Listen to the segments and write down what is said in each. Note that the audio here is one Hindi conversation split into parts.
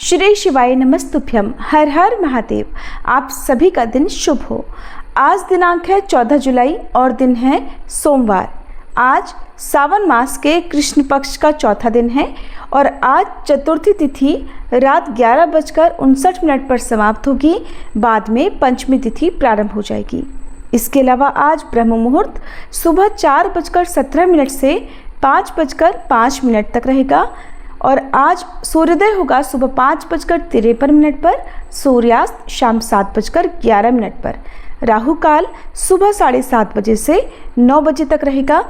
श्री शिवाय नमस्तुभ्यम। हर हर महादेव। आप सभी का दिन शुभ हो। आज दिनांक है 14 जुलाई और दिन है सोमवार। आज सावन मास के कृष्ण पक्ष का चौथा दिन है और आज चतुर्थी तिथि रात 11:59 पर समाप्त होगी। बाद में पंचमी तिथि प्रारंभ हो जाएगी। इसके अलावा आज ब्रह्म मुहूर्त सुबह 4:17 से 5:05 तक रहेगा और आज सूर्योदय होगा सुबह 5:53 पर, सूर्यास्त शाम 7:11 पर। राहु काल सुबह 7:30 बजे से 9 बजे तक रहेगा।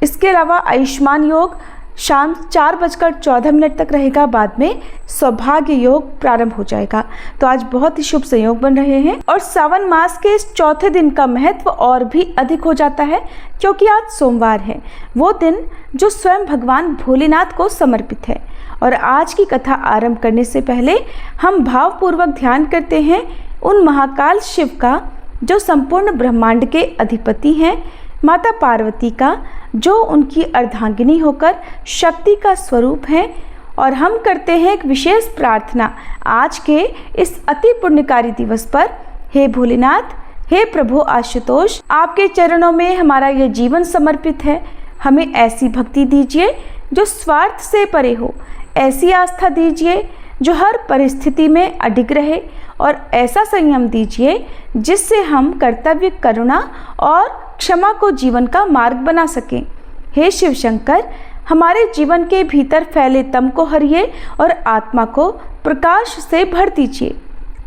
इसके अलावा आयुष्मान योग शाम 4:14 तक रहेगा। बाद में सौभाग्य योग प्रारंभ हो जाएगा। तो आज बहुत ही शुभ संयोग बन रहे हैं और सावन मास के इस चौथे दिन का महत्व और भी अधिक हो जाता है क्योंकि आज सोमवार है, वो दिन जो स्वयं भगवान भोलेनाथ को समर्पित है। और आज की कथा आरंभ करने से पहले हम भावपूर्वक ध्यान करते हैं उन महाकाल शिव का जो संपूर्ण ब्रह्मांड के अधिपति हैं, माता पार्वती का जो उनकी अर्धांगिनी होकर शक्ति का स्वरूप है। और हम करते हैं एक विशेष प्रार्थना आज के इस अति पुण्यकारी दिवस पर। हे भोलेनाथ, हे प्रभु आशुतोष, आपके चरणों में हमारा ये जीवन समर्पित है। हमें ऐसी भक्ति दीजिए जो स्वार्थ से परे हो, ऐसी आस्था दीजिए जो हर परिस्थिति में अडिग रहे और ऐसा संयम दीजिए जिससे हम कर्तव्य, करुणा और क्षमा को जीवन का मार्ग बना सकें। हे शिव शंकर, हमारे जीवन के भीतर फैले तम को हरिए और आत्मा को प्रकाश से भर दीजिए।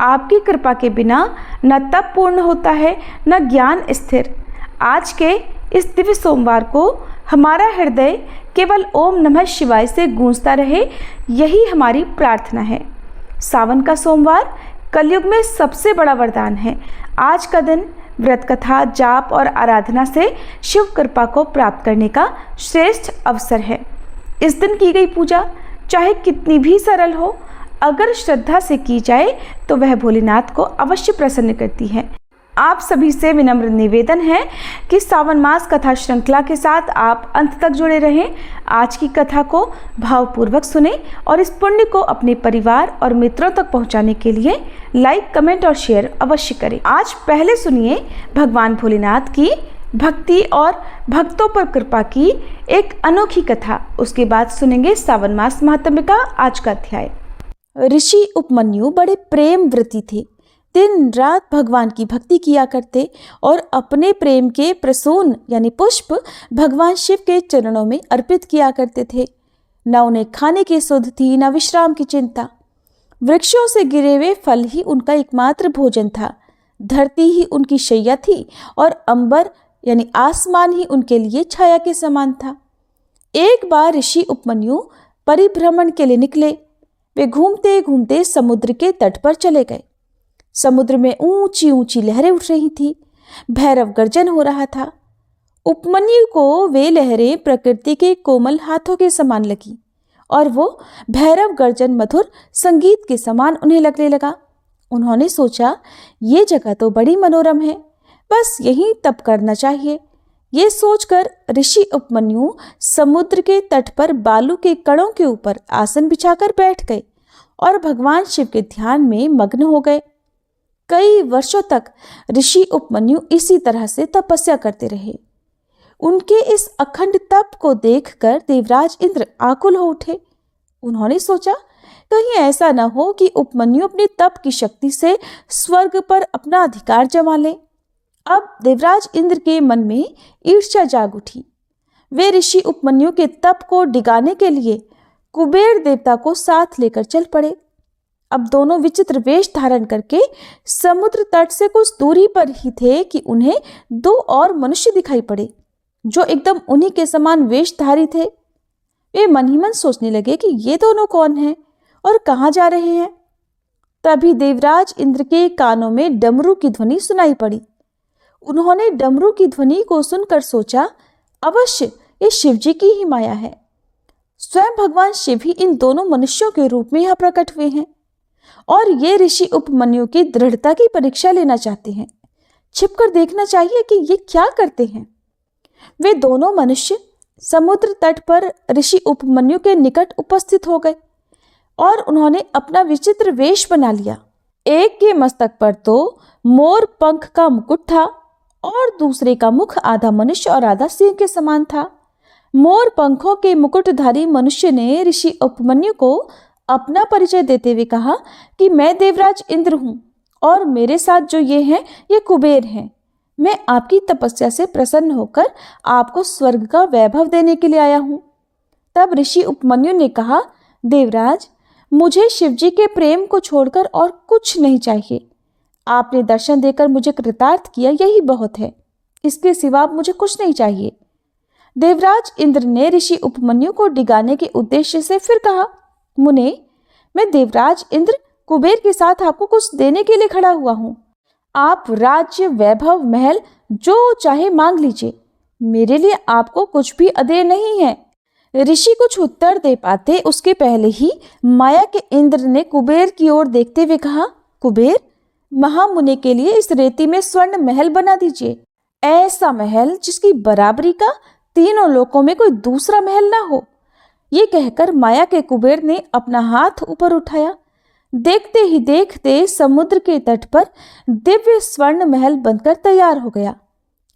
आपकी कृपा के बिना न तप पूर्ण होता है न ज्ञान स्थिर। आज के इस दिव्य सोमवार को हमारा हृदय केवल ओम नमः शिवाय से गूंजता रहे, यही हमारी प्रार्थना है। सावन का सोमवार कलयुग में सबसे बड़ा वरदान है। आज का दिन व्रत कथा, जाप और आराधना से शिव कृपा को प्राप्त करने का श्रेष्ठ अवसर है। इस दिन की गई पूजा चाहे कितनी भी सरल हो, अगर श्रद्धा से की जाए तो वह भोलेनाथ को अवश्य प्रसन्न करती है। आप सभी से विनम्र निवेदन है कि सावन मास कथा श्रृंखला के साथ आप अंत तक जुड़े रहें। आज की कथा को भावपूर्वक सुने और इस पुण्य को अपने परिवार और मित्रों तक पहुंचाने के लिए लाइक, कमेंट और शेयर अवश्य करें। आज पहले सुनिए भगवान भोलेनाथ की भक्ति और भक्तों पर कृपा की एक अनोखी कथा। उसके बाद सुनेंगे सावन मास महात्म्य का आज का अध्याय। ऋषि उपमन्यु बड़े प्रेम व्रती थे। दिन रात भगवान की भक्ति किया करते और अपने प्रेम के प्रसून यानी पुष्प भगवान शिव के चरणों में अर्पित किया करते थे। न उन्हें खाने की सुध थी, न विश्राम की चिंता। वृक्षों से गिरे हुए फल ही उनका एकमात्र भोजन था। धरती ही उनकी शैया थी और अंबर यानी आसमान ही उनके लिए छाया के समान था। एक बार ऋषि उपमन्यु परिभ्रमण के लिए निकले। वे घूमते घूमते समुद्र के तट पर चले गए। समुद्र में ऊंची ऊंची लहरें उठ रही थी। भैरव गर्जन हो रहा था। उपमन्यु को वे लहरें प्रकृति के कोमल हाथों के समान लगी और वो भैरव गर्जन मधुर संगीत के समान उन्हें लगने लगा। उन्होंने सोचा, ये जगह तो बड़ी मनोरम है, बस यहीं तप करना चाहिए। ये सोचकर ऋषि उपमन्यु समुद्र के तट पर बालू के कणों के ऊपर आसन बिछाकर बैठ गए और भगवान शिव के ध्यान में मग्न हो गए। कई वर्षों तक ऋषि उपमन्यु इसी तरह से तपस्या करते रहे। उनके इस अखंड तप को देखकर देवराज इंद्र आकुल हो उठे। उन्होंने सोचा, कहीं ऐसा न हो कि उपमन्यु अपने तप की शक्ति से स्वर्ग पर अपना अधिकार जमा ले। अब देवराज इंद्र के मन में ईर्ष्या जाग उठी। वे ऋषि उपमन्यु के तप को डिगाने के लिए कुबेर देवता को साथ लेकर चल पड़े। अब दोनों विचित्र वेश धारण करके समुद्र तट से कुछ दूरी पर ही थे कि उन्हें दो और मनुष्य दिखाई पड़े जो एकदम उन्हीं के समान वेशधारी थे। वे मन ही मन सोचने लगे कि ये दोनों कौन हैं और कहाँ जा रहे हैं। तभी देवराज इंद्र के कानों में डमरू की ध्वनि सुनाई पड़ी। उन्होंने डमरू की ध्वनि को सुनकर सोचा, अवश्य ये शिव जी की ही माया है। स्वयं भगवान शिव ही इन दोनों मनुष्यों के रूप में यहाँ प्रकट हुए हैं और ये ऋषि उपमन्यु की दृढ़ता की परीक्षा लेना चाहते हैं। छिपकर देखना चाहिए कि ये क्या करते हैं। वे दोनों मनुष्य समुद्र तट पर ऋषि उपमन्यु के निकट उपस्थित हो गए और उन्होंने अपना विचित्र वेश बना लिया। एक के मस्तक पर तो मोर पंख का मुकुट था और दूसरे का मुख आधा मनुष्य और आधा सिंह के समान था। मोर पंखों के मुकुटधारी मनुष्य ने ऋषि उपमन्यु को अपना परिचय देते हुए कहा कि मैं देवराज इंद्र हूँ और मेरे साथ जो ये हैं ये कुबेर हैं। मैं आपकी तपस्या से प्रसन्न होकर आपको स्वर्ग का वैभव देने के लिए आया हूँ। तब ऋषि उपमन्यु ने कहा, देवराज, मुझे शिवजी के प्रेम को छोड़कर और कुछ नहीं चाहिए। आपने दर्शन देकर मुझे कृतार्थ किया, यही बहुत है। इसके सिवा मुझे कुछ नहीं चाहिए। देवराज इंद्र ने ऋषि उपमन्यु को डिगाने के उद्देश्य से फिर कहा, मुने, मैं देवराज इंद्र कुबेर के साथ आपको कुछ देने के लिए खड़ा हुआ हूँ। आप राज्य, वैभव, महल जो चाहे मांग लीजिए, मेरे लिए आपको कुछ भी अदेय नहीं है। ऋषि कुछ उत्तर दे पाते उसके पहले ही माया के इंद्र ने कुबेर की ओर देखते हुए कहा, कुबेर, महामुनि के लिए इस रेती में स्वर्ण महल बना दीजिए, ऐसा महल जिसकी बराबरी का तीनों लोकों में कोई दूसरा महल ना हो। ये कहकर माया के कुबेर ने अपना हाथ ऊपर उठाया। देखते ही देखते समुद्र के तट पर दिव्य स्वर्ण महल बनकर तैयार हो गया।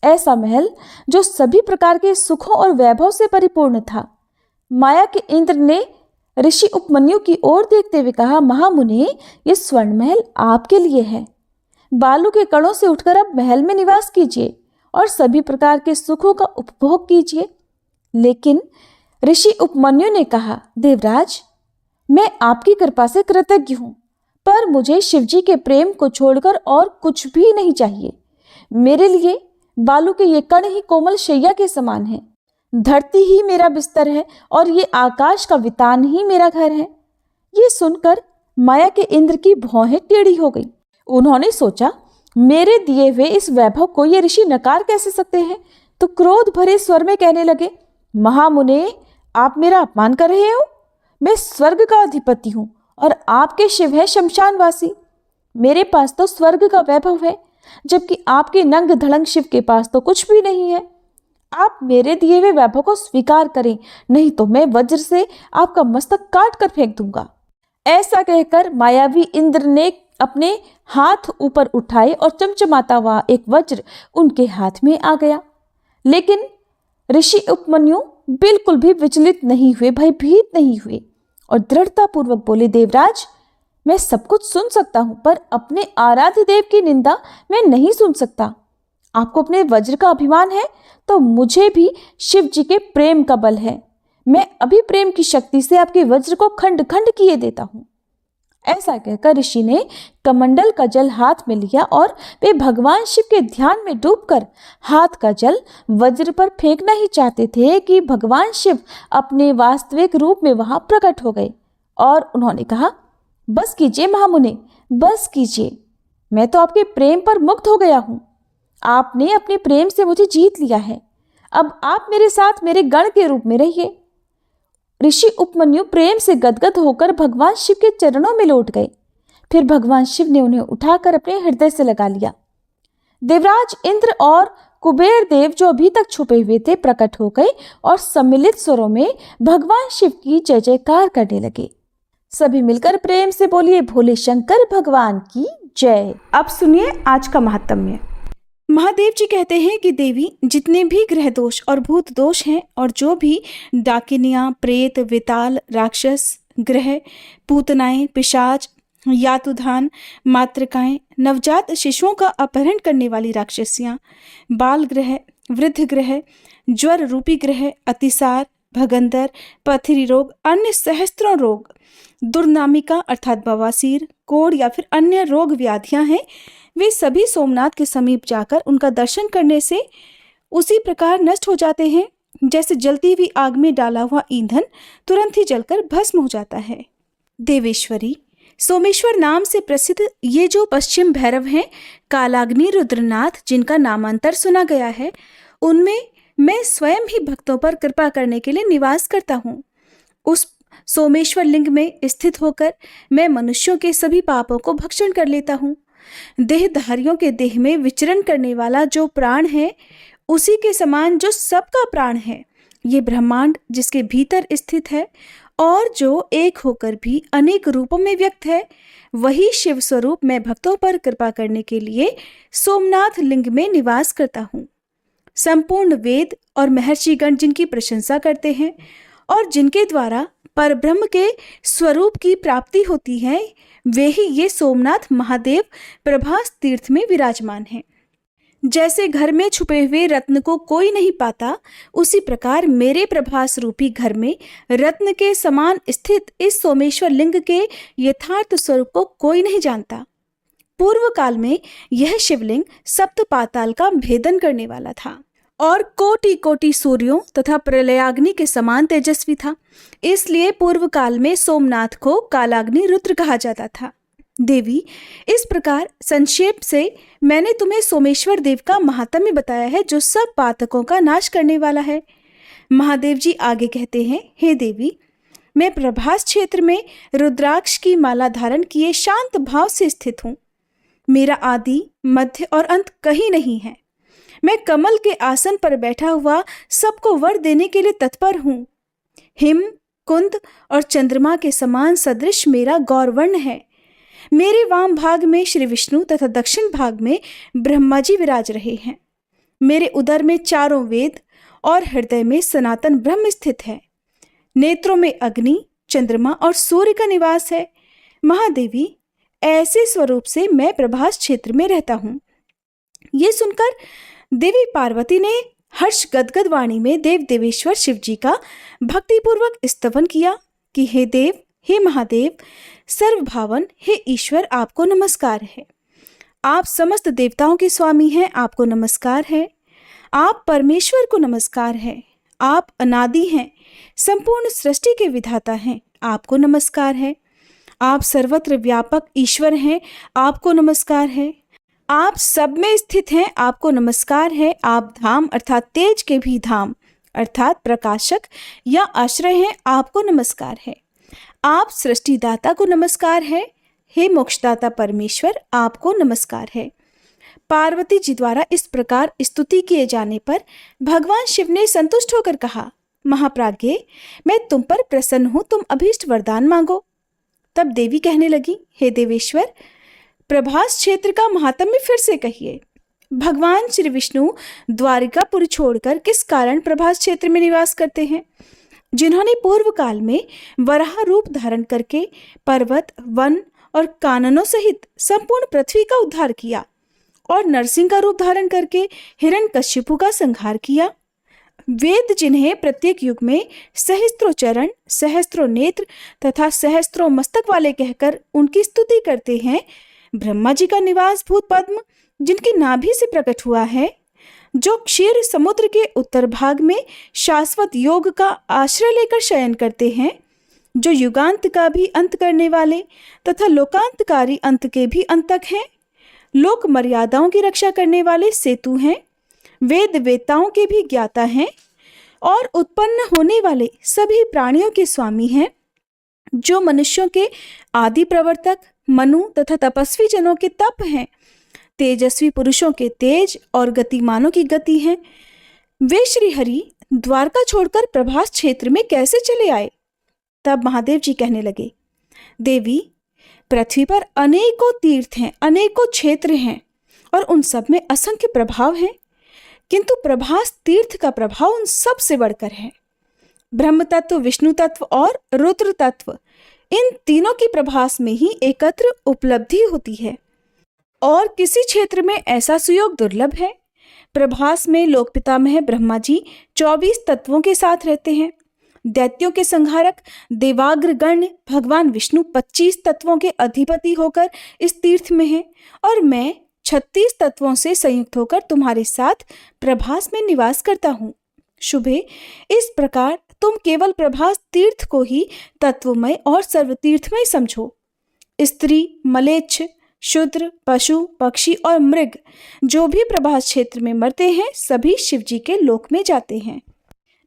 ऐसा महल जो सभी प्रकार के सुखों और वैभव से परिपूर्ण था। माया के इंद्र ने ऋषि उपमन्यु की ओर देखते हुए कहा, महामुनि, ये स्वर्ण महल आपके लिए है। बालू के कणों से उठकर अब महल में निवास कीजिए और सभी प्रकार के सुखों का उपभोग कीजिए। लेकिन ऋषि उपमन्यु ने कहा, देवराज, मैं आपकी कृपा से कृतज्ञ हूँ, पर मुझे शिवजी के प्रेम को छोड़कर और कुछ भी नहीं चाहिए। मेरे लिए बालू के ये कण ही कोमल शैया के समान है, धरती ही मेरा बिस्तर है और ये आकाश का वितान ही मेरा घर है। ये सुनकर माया के इंद्र की भौहें टेढ़ी हो गई। उन्होंने सोचा, मेरे दिए हुए इस वैभव को ये ऋषि नकार कैसे सकते हैं, तो क्रोध भरे स्वर में कहने लगे, महामुने, आप मेरा अपमान कर रहे हो। मैं स्वर्ग का अधिपति हूँ और आपके शिव है शमशानवासी। मेरे पास तो स्वर्ग का वैभव है, जबकि आपके नंग धड़ंग शिव के पास तो कुछ भी नहीं है। आप मेरे दिए हुए वैभव को स्वीकार करें, नहीं तो मैं वज्र से आपका मस्तक काट कर फेंक दूंगा। ऐसा कहकर मायावी इंद्र ने अपने हाथ ऊपर उठाए और चमचमाता हुआ एक वज्र उनके हाथ में आ गया। लेकिन ऋषि उपमन्यु बिल्कुल भी विचलित नहीं हुए, भयभीत नहीं हुए और दृढ़ता पूर्वक बोले, देवराज, मैं सब कुछ सुन सकता हूं, पर अपने आराध्य देव की निंदा मैं नहीं सुन सकता। आपको अपने वज्र का अभिमान है, तो मुझे भी शिव जी के प्रेम का बल है। मैं अभी प्रेम की शक्ति से आपके वज्र को खंड खंड किए देता हूं। ऐसा कहकर ऋषि ने कमंडल का जल हाथ में लिया और वे भगवान शिव के ध्यान में डूबकर हाथ का जल वज्र पर फेंकना ही चाहते थे कि भगवान शिव अपने वास्तविक रूप में वहां प्रकट हो गए और उन्होंने कहा, बस कीजिए महामुनि, बस कीजिए। मैं तो आपके प्रेम पर मुग्ध हो गया हूं। आपने अपने प्रेम से मुझे जीत लिया है। अब आप मेरे साथ मेरे गण के रूप में रहिए। ऋषि उपमन्यु प्रेम से गदगद होकर भगवान शिव के चरणों में लौट गए। फिर भगवान शिव ने उन्हें उठाकर अपने हृदय से लगा लिया। देवराज इंद्र और कुबेर देव जो अभी तक छुपे हुए थे प्रकट हो गए और सम्मिलित स्वरों में भगवान शिव की जय जयकार करने लगे। सभी मिलकर प्रेम से बोलिए, भोले शंकर भगवान की जय। अब सुनिए आज का महात्म्य। महादेव जी कहते हैं कि देवी, जितने भी ग्रह दोष और भूत दोष हैं और जो भी डाकिनियाँ, प्रेत, विताल, राक्षस, ग्रह, पूतनाएं, पिशाच, यातुधान, मातृकाएं, नवजात शिशुओं का अपहरण करने वाली राक्षसियाँ, बाल ग्रह, वृद्ध ग्रह, ज्वर रूपी ग्रह, अतिसार, भगंदर, पथरी रोग, अन्य सहस्त्रों रोग, दुर्नामिका अर्थात बवासीर, कोढ़ या फिर अन्य रोग व्याधियां हैं, वे सभी सोमनाथ के समीप जाकर उनका दर्शन करने से उसी प्रकार नष्ट हो जाते हैं जैसे जलती हुई आग में डाला हुआ ईंधन तुरंत ही जलकर भस्म हो जाता है। देवेश्वरी, सोमेश्वर नाम से प्रसिद्ध ये जो पश्चिम भैरव हैं, कालाग्नि रुद्रनाथ, जिनका नामांतर सुना गया है, उनमें मैं स्वयं ही भक्तों पर कृपा करने के लिए निवास करता हूँ। उस सोमेश्वर लिंग में स्थित होकर मैं मनुष्यों के सभी पापों को भक्षण कर लेता हूँ। देहधारियों के देह में विचरण करने वाला जो प्राण है, उसी के समान जो सबका प्राण है, ये ब्रह्मांड जिसके भीतर स्थित है और जो एक होकर भी अनेक रूपों में व्यक्त है, वही शिव स्वरूप मैं भक्तों पर कृपा करने के लिए सोमनाथ लिंग में निवास करता हूँ। संपूर्ण वेद और महर्षिगण जिनकी प्रशंसा करते हैं और जिनके द्वारा परब्रह्म के स्वरूप की प्राप्ति होती है, वे ही ये सोमनाथ महादेव प्रभास तीर्थ में विराजमान हैं। जैसे घर में छुपे हुए रत्न को कोई नहीं पाता, उसी प्रकार मेरे प्रभास रूपी घर में रत्न के समान स्थित इस सोमेश्वर लिंग के यथार्थ स्वरूप को कोई नहीं जानता। पूर्व काल में यह शिवलिंग सप्त पाताल का भेदन करने वाला था और कोटि कोटि सूर्यों तथा प्रलयाग्नि के समान तेजस्वी था। इसलिए पूर्व काल में सोमनाथ को कालाग्नि रुद्र कहा जाता था। देवी, इस प्रकार संक्षेप से मैंने तुम्हें सोमेश्वर देव का महात्म्य बताया है, जो सब पातकों का नाश करने वाला है। महादेव जी आगे कहते हैं, हे देवी, मैं प्रभास क्षेत्र में रुद्राक्ष की माला धारण किए शांत भाव से स्थित हूँ। मेरा आदि मध्य और अंत कहीं नहीं है। मैं कमल के आसन पर बैठा हुआ सबको वर देने के लिए तत्पर हूँ। हिम, कुंद और चंद्रमा के समान सदृश मेरा गौरवर्ण है। मेरे वाम भाग में श्री विष्णु तथा दक्षिण भाग में ब्रह्मा जी विराज रहे हैं। मेरे उदर में चारों वेद और हृदय में सनातन ब्रह्म स्थित है। नेत्रों में अग्नि, चंद्रमा और सूर्य का निवास है। महादेवी, ऐसे स्वरूप से मैं प्रभास क्षेत्र में रहता हूँ। ये सुनकर देवी पार्वती ने हर्ष गदगद वाणी में देव देवेश्वर शिव जी का भक्तिपूर्वक स्तवन किया कि हे देव, हे महादेव, सर्वभावन, हे ईश्वर, आपको नमस्कार है। आप समस्त देवताओं के स्वामी हैं, आपको नमस्कार है। आप परमेश्वर को नमस्कार है। आप अनादि हैं, संपूर्ण सृष्टि के विधाता हैं, आपको नमस्कार है। आप सर्वत्र व्यापक ईश्वर हैं, आपको नमस्कार है। आप सब में स्थित हैं, आपको नमस्कार है। आप धाम अर्थात तेज के भी धाम अर्थात प्रकाशक या आश्रय हैं, आपको नमस्कार है। आप सृष्टिदाता को नमस्कार है। हे मोक्षदाता परमेश्वर, आपको नमस्कार है। पार्वती जी द्वारा इस प्रकार स्तुति किए जाने पर भगवान शिव ने संतुष्ट होकर कहा, महाप्राज्ञे, मैं तुम पर प्रसन्न हूं, तुम अभीष्ट वरदान मांगो। तब देवी कहने लगी, हे देवेश्वर, प्रभास क्षेत्र का महात्म्य फिर से कहिए। भगवान श्री विष्णु द्वारिकापुरी छोड़कर किस कारण प्रभास क्षेत्र में निवास करते हैं? जिन्होंने पूर्व काल में वराह रूप धारण करके पर्वत, वन और काननों सहित संपूर्ण पृथ्वी का उद्धार किया और नरसिंह का रूप धारण करके हिरण्यकश्यपु का संहार किया। वेद जिन्हें प्रत्येक युग में सहस्त्रों चरण, सहस्त्रों नेत्र तथा सहस्त्रों मस्तक वाले कहकर उनकी स्तुति करते हैं, ब्रह्मा जी का निवास भूत पद्म जिनकी नाभि से प्रकट हुआ है, जो क्षीर समुद्र के उत्तर भाग में शाश्वत योग का आश्रय लेकर शयन करते हैं, जो युगांत का भी अंत करने वाले तथा लोकांतकारी अंत के भी अंतक हैं, लोक मर्यादाओं की रक्षा करने वाले सेतु हैं, वेद वेताओं के भी ज्ञाता हैं और उत्पन्न होने वाले सभी प्राणियों के स्वामी हैं, जो मनुष्यों के आदि प्रवर्तक, मनु तथा तपस्वी जनों के तप हैं, तेजस्वी पुरुषों के तेज और गतिमानों की गति हैं। वे श्री हरि द्वारका छोड़कर प्रभास क्षेत्र में कैसे चले आए? तब महादेव जी कहने लगे, देवी, पृथ्वी पर अनेकों तीर्थ हैं, अनेकों क्षेत्र हैं और उन सब में असंख्य प्रभाव हैं, किंतु प्रभास तीर्थ का प्रभाव उन सब से बढ़कर है। ब्रह्म तत्व, विष्णु तत्व और रुद्र तत्व, इन तीनों की प्रभास में ही एकत्र उपलब्धि होती है और किसी क्षेत्र में ऐसा सुयोग दुर्लभ है। प्रभास में लोक पितामह ब्रह्मा जी 24 तत्वों के साथ रहते हैं। दैत्यों के संहारक देवाग्रगण भगवान विष्णु 25 तत्वों के अधिपति होकर इस तीर्थ में हैं और मैं 36 तत्वों से संयुक्त होकर तुम्हारे साथ प्रभास में निवास करता हूँ। शुभे, इस प्रकार तुम केवल प्रभास तीर्थ को ही तत्वमय और सर्वतीर्थमय समझो। स्त्री, मलेच्छ, शूद्र, पशु, पक्षी और मृग जो भी प्रभास क्षेत्र में मरते हैं, सभी शिव जी के लोक में जाते हैं।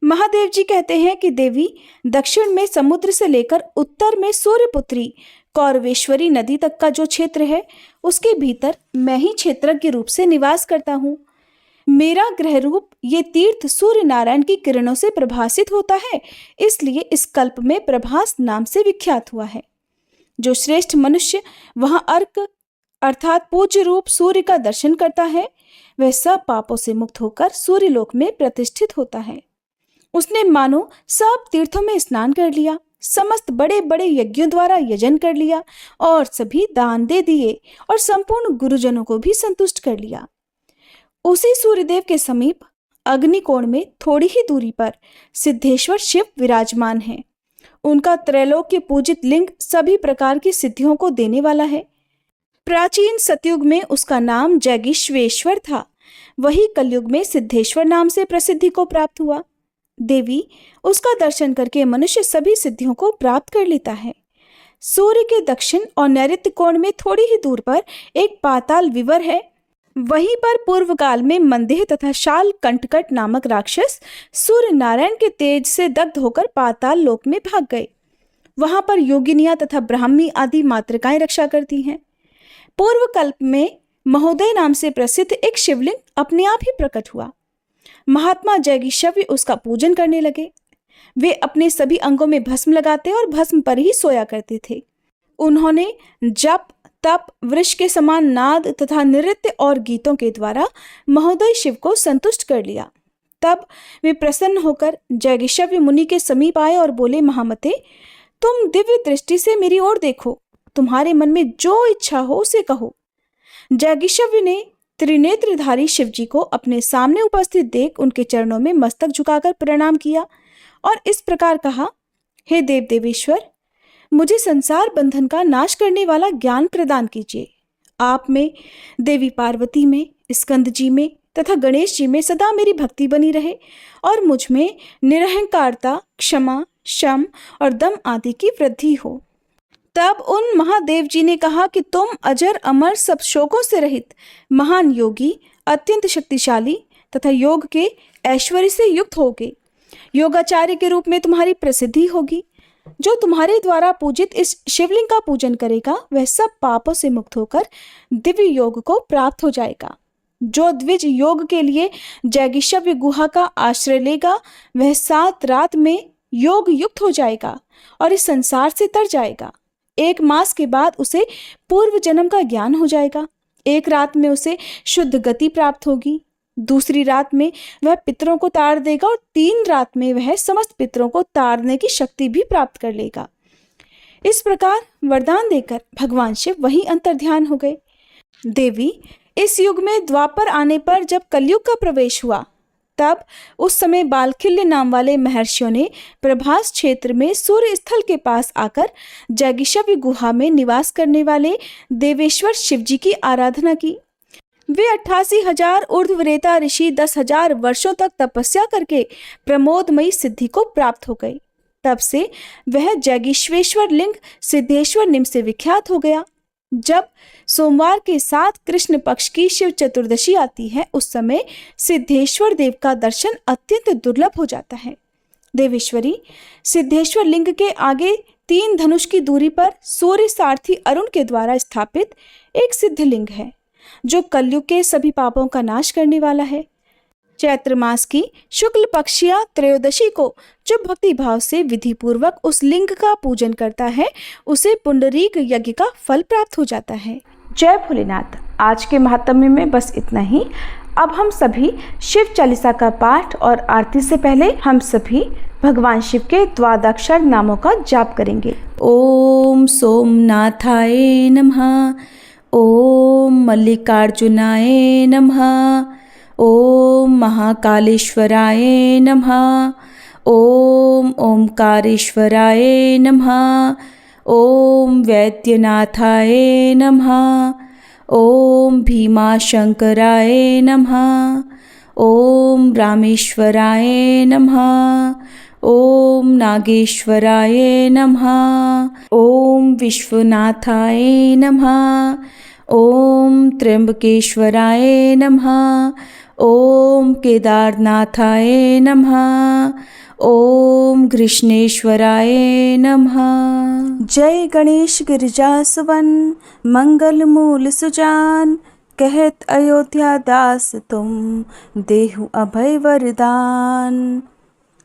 महादेव जी कहते हैं कि देवी, दक्षिण में समुद्र से लेकर उत्तर में सूर्यपुत्री कौरवेश्वरी नदी तक का जो क्षेत्र है, उसके भीतर मैं ही क्षेत्रज्ञ रूप से निवास करता हूँ। मेरा ग्रह रूप ये तीर्थ सूर्य नारायण की किरणों से प्रभासित होता है, इसलिए इस कल्प में प्रभास नाम से विख्यात हुआ है। जो श्रेष्ठ मनुष्य वहां अर्क अर्थात पूज्य रूप सूर्य का दर्शन करता है, वह सब पापों से मुक्त होकर सूर्य लोक में प्रतिष्ठित होता है। उसने मानो सब तीर्थों में स्नान कर लिया, समस्त बड़े बड़े यज्ञों द्वारा यजन कर लिया और सभी दान दे दिए और संपूर्ण गुरुजनों को भी संतुष्ट कर लिया। उसी सूर्यदेव के समीप अग्निकोण में थोड़ी ही दूरी पर सिद्धेश्वर शिव विराजमान हैं। उनका त्रैलोक्य पूजित लिंग सभी प्रकार की सिद्धियों को देने वाला है। प्राचीन सतयुग में उसका नाम जैगिश्वेश्वर था, वही कलयुग में सिद्धेश्वर नाम से प्रसिद्धि को प्राप्त हुआ। देवी, उसका दर्शन करके मनुष्य सभी सिद्धियों को प्राप्त कर लेता है। सूर्य के दक्षिण और नैऋत्य कोण में थोड़ी ही दूर पर एक पाताल विवर है। वहीं पर पूर्व काल में मंदेह तथा शाल कंटकट नामक राक्षस सूर्य नारायण के तेज से दग्ध होकर पाताल लोक में भाग गए। वहां पर योगिनियां तथा ब्राह्मी आदि मातृकाएं रक्षा करती हैं। पूर्व कल्प में महोदय नाम से प्रसिद्ध एक शिवलिंग अपने आप ही प्रकट हुआ। महात्मा जैगिशव्य उसका पूजन करने लगे। वे अपने सभी अंगों में भस्म लगाते और भस्म पर ही सोया करते थे। उन्होंने जप, तप, वृक्ष के समान नाद तथा नृत्य और गीतों के द्वारा महोदय शिव को संतुष्ट कर लिया। तब वे प्रसन्न होकर जैगिशव्य मुनि के समीप आए और बोले, महामते, तुम दिव्य दृष्टि से मेरी ओर देखो, तुम्हारे मन में जो इच्छा हो उसे कहो। जैगिशव्य ने त्रिनेत्रधारी शिव जी को अपने सामने उपस्थित देख उनके चरणों में मस्तक झुकाकर प्रणाम किया और इस प्रकार कहा, हे देव देवेश्वर, मुझे संसार बंधन का नाश करने वाला ज्ञान प्रदान कीजिए। आप में, देवी पार्वती में, स्कंद जी में तथा गणेश जी में सदा मेरी भक्ति बनी रहे और मुझ में निरहंकारता, क्षमा, शम और दम आदि की वृद्धि हो। तब उन महादेव जी ने कहा कि तुम अजर अमर सब शोकों से रहित महान योगी, अत्यंत शक्तिशाली तथा योग के ऐश्वर्य से युक्त होगे। योगाचार्य के रूप में तुम्हारी प्रसिद्धि होगी। जो तुम्हारे द्वारा पूजित इस शिवलिंग का पूजन करेगा वह सब पापों से मुक्त होकर दिव्य योग को प्राप्त हो जाएगा। जो द्विज योग के लिए जैगिशव्य गुहा का आश्रय लेगा वह 7 रात में योग युक्त हो जाएगा और इस संसार से तर जाएगा। 1 मास के बाद उसे पूर्व जन्म का ज्ञान हो जाएगा। 1 रात में उसे शुद्ध गति प्राप्त होगी। दूसरी रात में वह पितरों को तार देगा और 3 रात में वह समस्त पितरों को तारने की शक्ति भी प्राप्त कर लेगा। इस प्रकार वरदान देकर भगवान शिव वहीं अंतर्ध्यान हो गए। देवी, इस युग में द्वापर आने पर जब कलयुग का प्रवेश हुआ, तब उस समय बालखिल्य नाम वाले महर्षियों ने प्रभास क्षेत्र में सूर्य स्थल के पास आकर जैगिशव्य गुहा में निवास करने वाले देवेश्वर शिव जी की आराधना की। वे 88,000 ऊर्ध्वरेता ऋषि 10,000 वर्षों तक तपस्या करके प्रमोदमयी सिद्धि को प्राप्त हो गए। तब से वह जैगिश्वेश्वर लिंग सिद्धेश्वर निम से विख्यात हो गया। जब सोमवार के साथ कृष्ण पक्ष की शिव चतुर्दशी आती है, उस समय सिद्धेश्वर देव का दर्शन अत्यंत दुर्लभ हो जाता है। देवेश्वरी, सिद्धेश्वर लिंग के आगे 3 धनुष की दूरी पर सूर्य सारथी अरुण के द्वारा स्थापित एक सिद्ध लिंग है, जो कलयुग के सभी पापों का नाश करने वाला है। चैत्र मास की शुक्ल पक्षिया त्रयोदशी को जो भक्ति भाव से विधि पूर्वक उस लिंग का पूजन करता है, उसे पुंडरीक यज्ञ का फल प्राप्त हो जाता है। जय भोलेनाथ। आज के महात्म्य में बस इतना ही। अब हम सभी शिव चालीसा का पाठ और आरती से पहले हम सभी भगवान शिव के द्वादशाक्षर नामों का जाप करेंगे। ओम सोमनाथाय नमः, ओम मल्लिकार्जुनाय नमः, ओम महाकालेश्वराय नमः, ओम ओंकारेश्वराय नमः, ओम वैद्यनाथाय नमः, ओम भीमाशंकराय नमः, ओम रामेश्वराय नमः, ओम नागेश्वराय नमः, ओम विश्वनाथाय नमः, ओम त्र्यंबकेश्वराय नमः, ओम केदारनाथाय नमः, ओम कृष्णेश्वराय नमः। जय गणेश गिरिजा सुवन मंगल मूल सुजान, कहत अयोध्या दास तुम देहु अभय वरदान।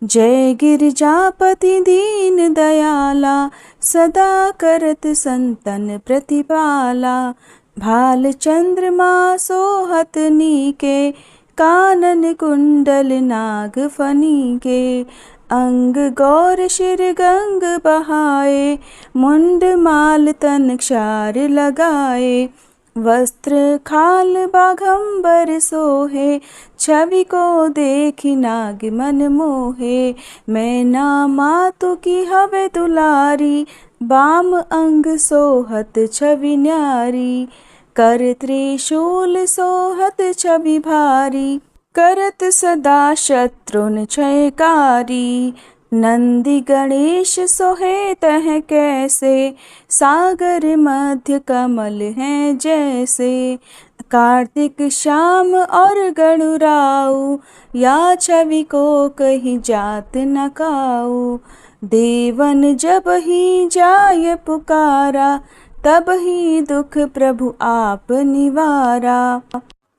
जय गिरिजापति दीन दयाला, सदा करत संतन प्रतिपाला। भाल चंद्रमा सोहत नीके, कानन कुंडल नाग फनी के। अंग गौर शिर गंग बहाए, मुंड माल तन क्षार लगाए। वस्त्र खाल बाघंबर सोहे, छवि को देखी नाग मन मोहे। मैं ना मातु की हवे दुलारी, बाम अंग सोहत छवि न्यारी। कर त्रिशूल सोहत छवि भारी, करत सदा शत्रुन क्षयकारी। नंदी गणेश सोहे तह कैसे, सागर मध्य कमल हैं जैसे। कार्तिक श्याम और गणुराऊ, या छवि को कहीं जात न काऊ। देवन जब ही जाय पुकारा, तब ही दुख प्रभु आप निवारा।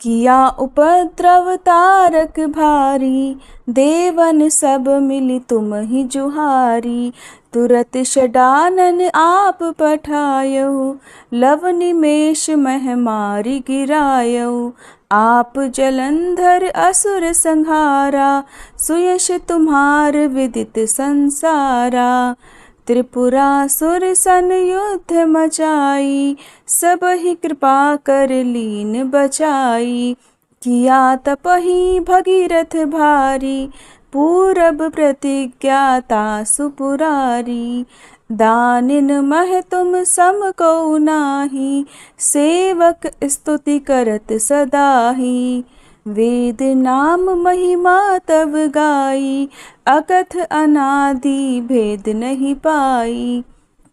किया उपद्रव तारक भारी, देवन सब मिली तुम ही जुहारी। तुरत षडानन आप पठायऊ, लव निमेष मह मारी गिरायऊ। आप जलंधर असुर संहारा, सुयश तुम्हार विदित संसारा। त्रिपुरासुर सन युद्ध मचाई, सब ही कृपा कर लीन बचाई। किया तपहि भगीरथ भारी, पूरब प्रतिज्ञा तासु पुरारी। दानिन मह तुम सम को नाही, सेवक स्तुति करत सदाही। वेद नाम महिमा तब गाई, अकथ अनादि भेद नहीं पाई।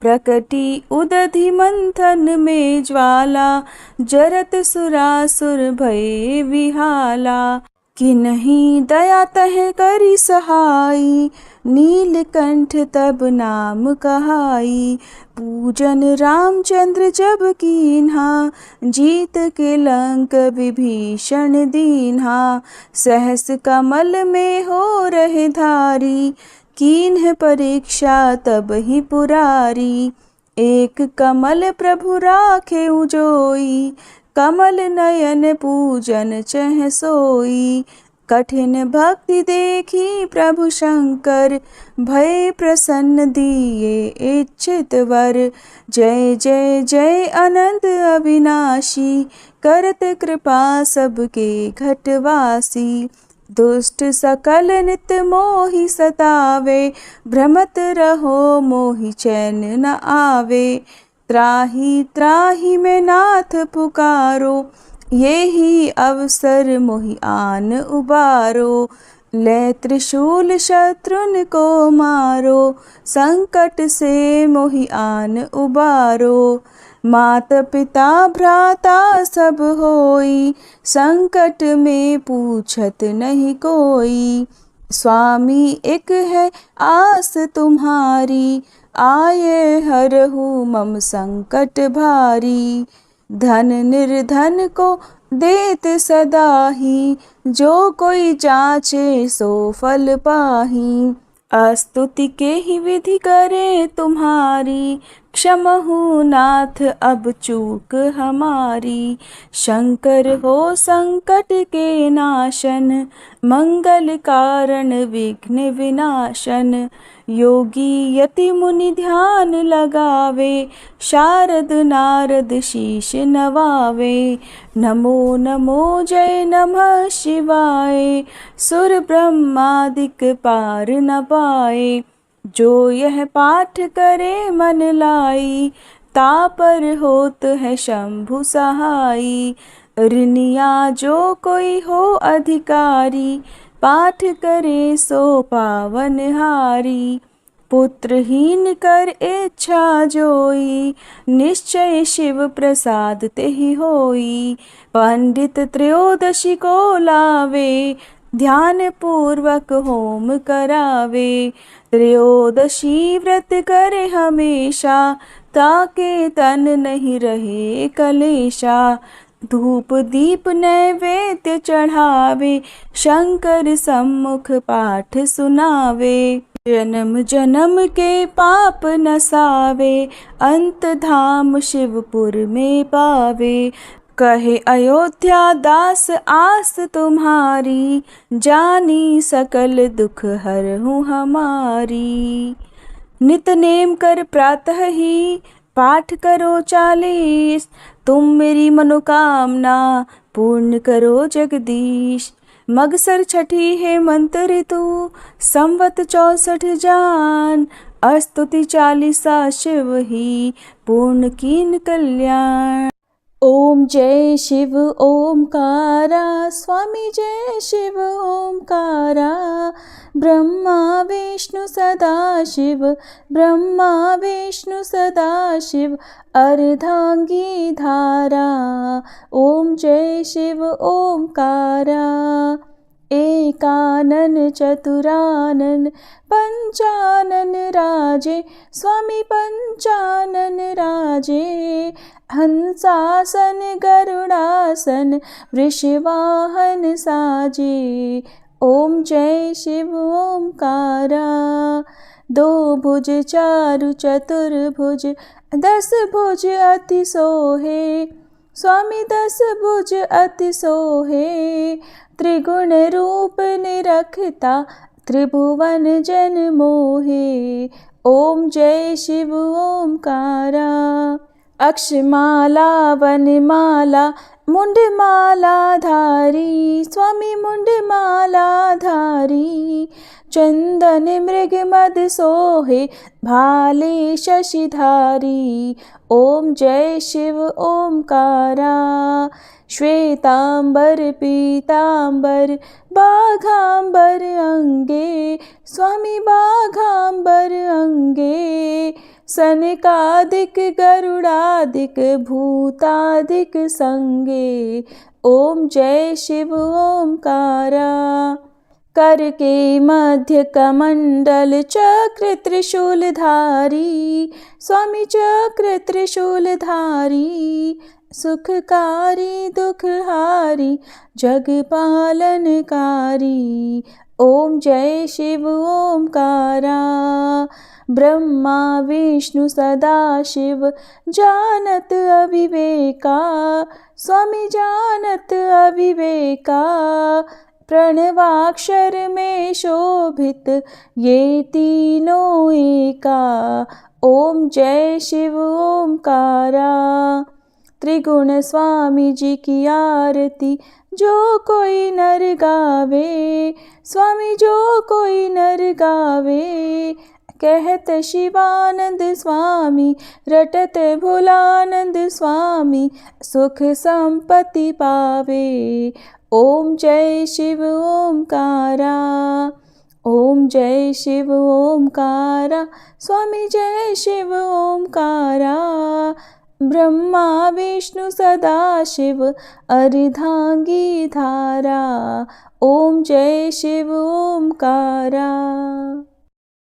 प्रकटी उदधि मंथन में ज्वाला, जरत सुरासुर भये विहाला। कि नहीं दया तह करी सहाई, नीलकंठ तब नाम कहाई। पूजन रामचंद्र जब कीन्हा, जीत के लंक विभीषण दीन्हा। सहस कमल में हो रहे धारी, कीन्ह परीक्षा तब ही पुरारी। एक कमल प्रभु राखे उजोई, कमल नयन पूजन चह सोई। कठिन भक्ति देखी प्रभु शंकर, भय प्रसन्न दिए इच्छित वर। जय जय जय अनंत अविनाशी, करत कृपा सबके घटवासी। दुष्ट सकल नित मोहि सतावे, भ्रमत रहो मोहि चैन न आवे। त्राहि त्राहि मैं नाथ पुकारो, ये ही अवसर मोहि आन उबारो। ले त्रिशूल शत्रुन को मारो, संकट से मोहि आन उबारो। मात पिता भ्राता सब होई, संकट में पूछत नहीं कोई। स्वामी एक है आस तुम्हारी, आये हरहु मम संकट भारी। धन निर्धन को देत सदा ही, जो कोई जाचे सो फल पाही। स्तुति के ही विधि करे तुम्हारी, क्षमहु नाथ अब चूक हमारी। शंकर हो संकट के नाशन, मंगल कारण विघ्न विनाशन। योगी यति मुनि ध्यान लगावे, शारद नारद शीश नवावे। नमो नमो जय नमः शिवाय, सुर ब्रह्मादिक पार न पाए। जो यह पाठ करे मन लाई, तापर होत है शंभु सहाई। ऋनिया जो कोई हो अधिकारी, पाठ करे सो पावन हारी। पुत्रहीन कर इच्छा जोई, निश्चय शिव प्रसाद तेहि होई। पंडित त्रयोदशी को लावे, ध्यान पूर्वक होम करावे। त्रयोदशी व्रत करे हमेशा, ताके तन नहीं रहे कलेशा। धूप दीप नैवेद्य चढ़ावे, शंकर सम्मुख पाठ सुनावे। जन्म जन्म के पाप नसावे, अंत धाम शिवपुर में पावे। कहे अयोध्या दास आस तुम्हारी, जानी सकल दुख हरहूँ हमारी। नित नेम कर प्रातः ही पाठ करो 40, तुम मेरी मनोकामना पूर्ण करो जगदीश। मगसर छठी है मंत्र ऋतु, संवत 64 जान, स्तुति 40 शिव ही पूर्ण कीन कल्याण। ओम जय शिव ओमकारा, स्वामी जय शिव ओमकारा। ब्रह्मा विष्णु सदा शिव, ब्रह्मा विष्णु सदा शिव, अर्धांगी धारा। ओम जय शिव ओमकारा। एकानन चतुरानन पंचानन राजे, स्वामी पंचानन राजे। हंसासन गरुड़ासन वृषवाहन साजे। ओम जय शिव ओमकारा। 2 भुज 4 चतुर्भुज, 10 भुज अति सोहे, स्वामी 10 भुज अति सोहे। त्रिगुण रूप निरखता, त्रिभुवन जन मोहे। ओम जय शिव ओमकारा। अक्षमाला वनमाला मुंडमाला धारी, स्वामी मुंडमाला धारी। चंदन मृग मद सोहे, भाले शशिधारी। ओम जय शिव ओमकारा। श्वेतांबर पीतांबर बाघांबर अंगे, स्वामी बाघांबर अंगे। सनकादिक गरुड़ादिक भूतादिक संगे। ओम जय शिव ओमकारा। कर के मध्य कमंडल चक्र त्रिशूलधारी, स्वामी चक्र त्रिशूलधारी। सुखकारी दुखहारी जग पालनकारी। ओम जय शिव ओमकारा। ब्रह्मा विष्णु सदा शिव, जानत अविवेका, स्वामी जानत अविवेका। प्रणवाक्षर में शोभित ये तीनों एका। ओम जय शिव ओमकारा। त्रिगुण स्वामी जी की आरती जो कोई नर गावे, स्वामी जो कोई नर गावे। कहत शिवानंद स्वामी, रटत भोलानंद स्वामी, सुख संपत्ति पावे। ओम जय शिव ओमकारा। ओम जय शिव ओमकारा, स्वामी जय शिव ओमकारा। ब्रह्मा विष्णु सदा शिव, अर्धांगी धारा। ओम जय शिव ओमकारा।